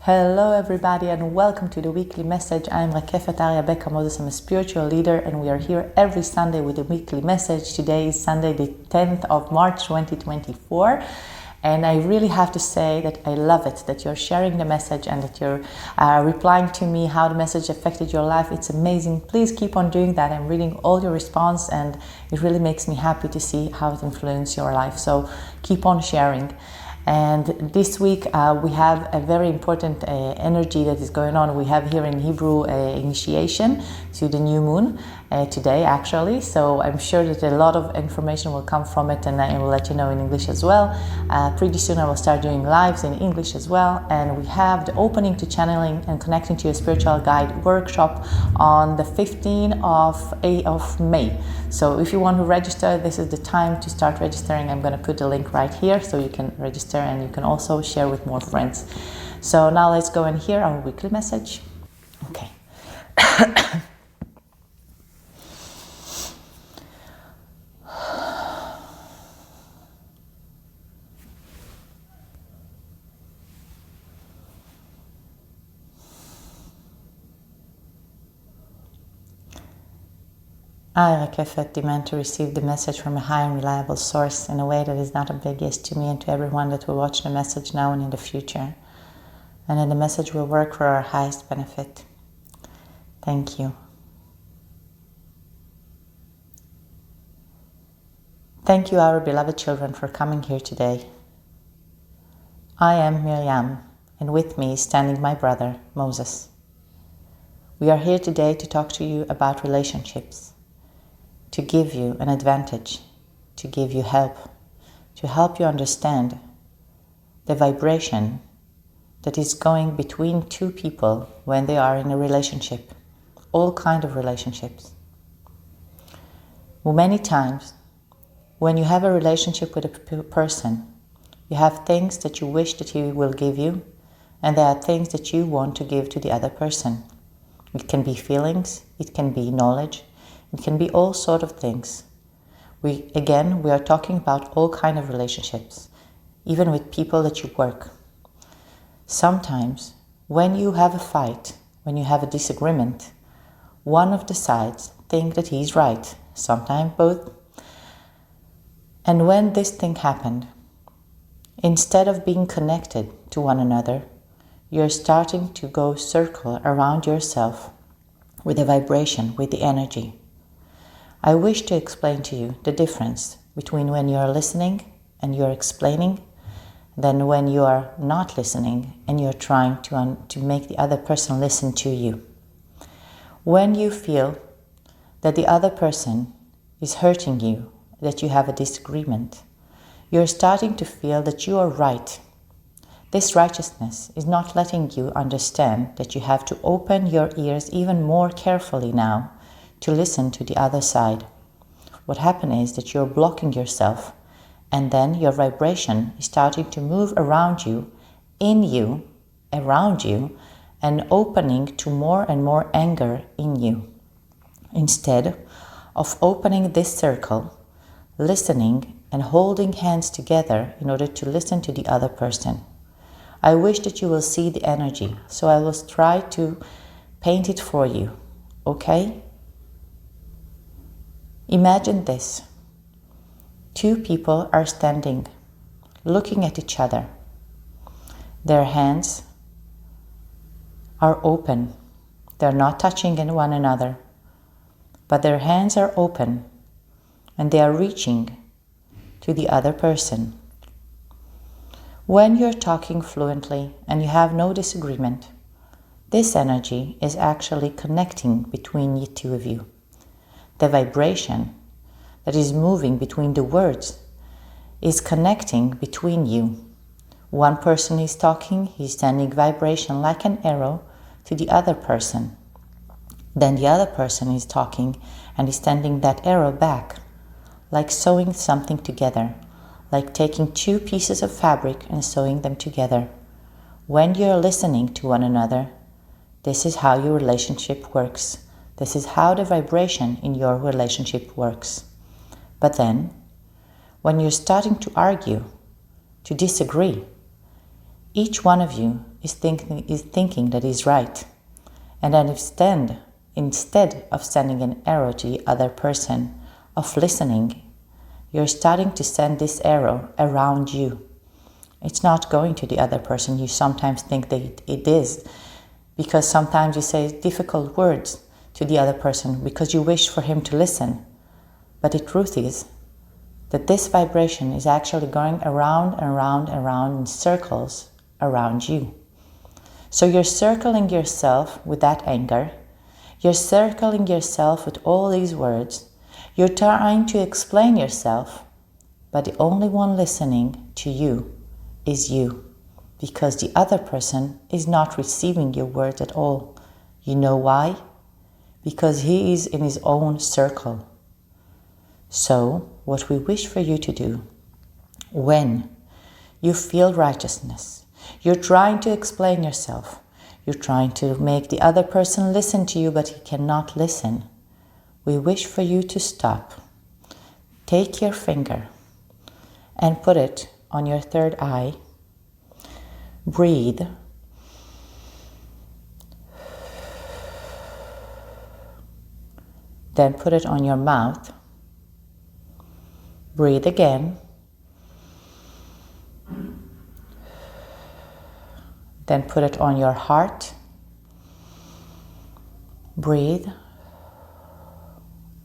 Hello everybody and welcome to the weekly message. I'm Rakefet. I'm a spiritual leader and we are here every Sunday with a weekly message. Today is Sunday the 10th of March 2024 and I really have to say that I love it that you're sharing the message and that you're replying to me how the message affected your life. It's amazing. Please keep on doing that. I'm reading all your response and it really makes me happy to see how it influenced your life. So keep on sharing. And this week we have a very important energy that is going on. We have here in Hebrew initiation to the new moon today actually. So I'm sure that a lot of information will come from it and I will let you know in English as well. Pretty soon I will start doing lives in English as well. And we have the opening to channeling and connecting to your spiritual guide workshop on the 15th of May. So if you want to register, this is the time to start registering. I'm going to put the link right here so you can register and you can also share with more friends. So now let's go and hear our weekly message. Okay. I, Rakefet, demand to receive the message from a high and reliable source in a way that is not oblivious to me and to everyone that will watch the message now and in the future, and that the message will work for our highest benefit. Thank you. Thank you, our beloved children, for coming here today. I am Miriam, and with me is standing my brother, Moses. We are here today to talk to you about relationships, to give you an advantage, to give you help, to help you understand the vibration that is going between two people when they are in a relationship, all kinds of relationships. Well, many times, when you have a relationship with a person, you have things that you wish that he will give you, and there are things that you want to give to the other person. It can be feelings, it can be knowledge, it can be all sorts of things. We are talking about all kinds of relationships, even with people that you work. Sometimes, when you have a fight, when you have a disagreement, one of the sides thinks that he's right, sometimes both. And when this thing happened, instead of being connected to one another, you're starting to go circle around yourself with the vibration, with the energy. I wish to explain to you the difference between when you are listening and you're explaining, than when you are not listening and you're trying to make the other person listen to you. When you feel that the other person is hurting you, that you have a disagreement, you're starting to feel that you are right. This righteousness is not letting you understand that you have to open your ears even more carefully now to listen to the other side. What happens is that you're blocking yourself and then your vibration is starting to move around you, in you, around you, and opening to more and more anger in you. Instead of opening this circle, listening and holding hands together in order to listen to the other person. I wish that you will see the energy, so I will try to paint it for you, okay? Imagine this. Two people are standing, looking at each other. Their hands are open. They're not touching one another, but their hands are open and they are reaching to the other person. When you're talking fluently and you have no disagreement, this energy is actually connecting between the two of you. The vibration that is moving between the words is connecting between you. One person is talking, he's sending vibration like an arrow to the other person. Then the other person is talking and is sending that arrow back, like sewing something together, like taking two pieces of fabric and sewing them together. When you're listening to one another, this is how your relationship works. This is how the vibration in your relationship works. But then, when you're starting to argue, to disagree, each one of you is thinking that he's right. And then instead of sending an arrow to the other person, of listening, you're starting to send this arrow around you. It's not going to the other person. You sometimes think that it is, because sometimes you say difficult words to the other person because you wish for him to listen. But the truth is that this vibration is actually going around and around and around in circles around you. So you're circling yourself with that anger. You're circling yourself with all these words. You're trying to explain yourself, but the only one listening to you is you, because the other person is not receiving your words at all. You know why? Because he is in his own circle. So, what we wish for you to do, when you feel righteousness, you're trying to explain yourself, you're trying to make the other person listen to you, but he cannot listen, we wish for you to stop. Take your finger and put it on your third eye. Breathe. Then put it on your mouth. Breathe again. Then put it on your heart. Breathe.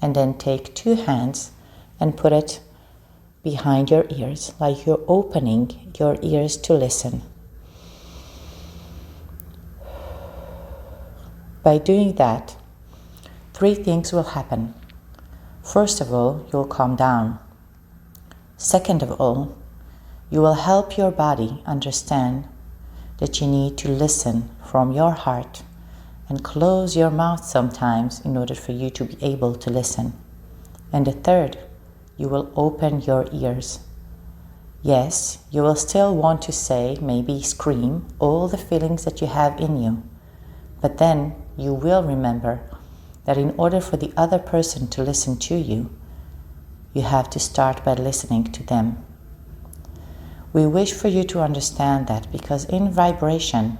And then take 2 hands and put it behind your ears, like you're opening your ears to listen. By doing that, 3 things will happen. First of all, you'll calm down. Second of all, you will help your body understand that you need to listen from your heart and close your mouth sometimes in order for you to be able to listen. And the third, you will open your ears. Yes, you will still want to say, maybe scream, all the feelings that you have in you. But then you will remember that in order for the other person to listen to you, you have to start by listening to them. We wish for you to understand that, because in vibration,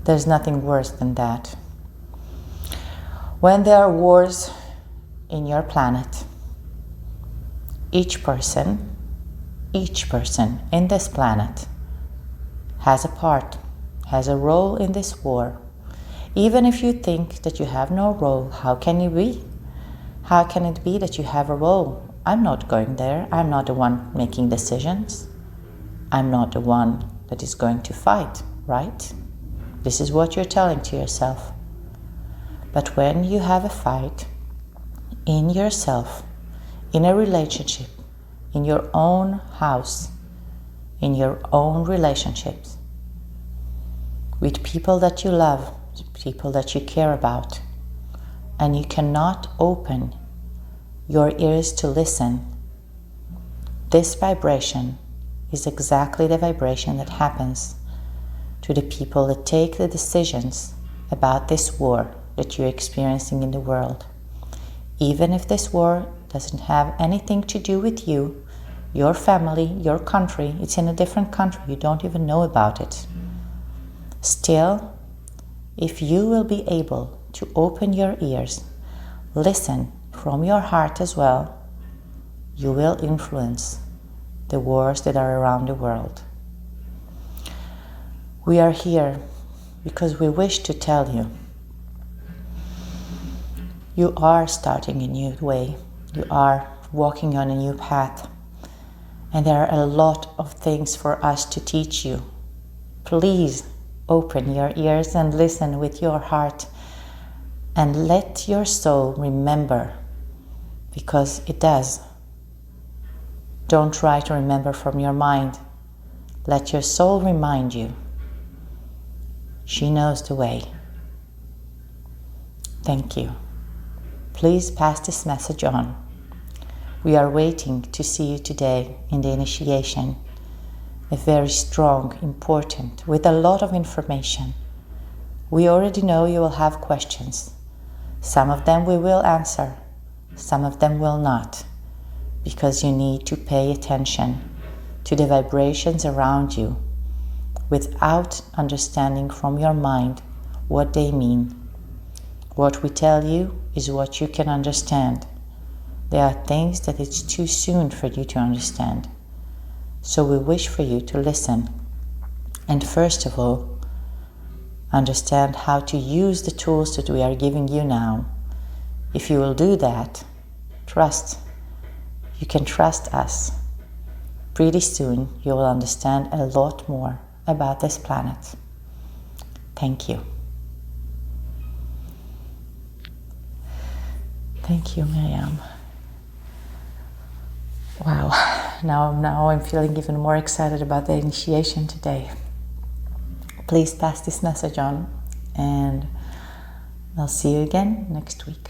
there's nothing worse than that. When there are wars in your planet, each person in this planet has a part, has a role in this war. Even if you think that you have no role, how can you be? How can it be that you have a role? I'm not going there. I'm not the one making decisions. I'm not the one that is going to fight, right? This is what you're telling to yourself. But when you have a fight in yourself, in a relationship, in your own house, in your own relationships, with people that you love, people that you care about, and you cannot open your ears to listen, this vibration is exactly the vibration that happens to the people that take the decisions about this war that you're experiencing in the world. Even if this war doesn't have anything to do with you, your family, your country, it's in a different country, you don't even know about it. Still, if you will be able to open your ears, listen from your heart as well, you will influence the wars that are around the world. We are here because we wish to tell you, you are starting a new way, you are walking on a new path, and there are a lot of things for us to teach you. Please open your ears and listen with your heart, and let your soul remember, because it does. Don't try to remember from your mind. Let your soul remind you. She knows the way. Thank you. Please pass this message on. We are waiting to see you today in the initiation. A very strong, important, with a lot of information. We already know you will have questions. Some of them we will answer, some of them will not, because you need to pay attention to the vibrations around you without understanding from your mind what they mean. What we tell you is what you can understand. There are things that it's too soon for you to understand. So we wish for you to listen. And first of all, understand how to use the tools that we are giving you now. If you will do that, trust. You can trust us. Pretty soon you will understand a lot more about this planet. Thank you. Thank you, Miriam. Wow, now I'm feeling even more excited about the initiation today. Please pass this message on, and I'll see you again next week.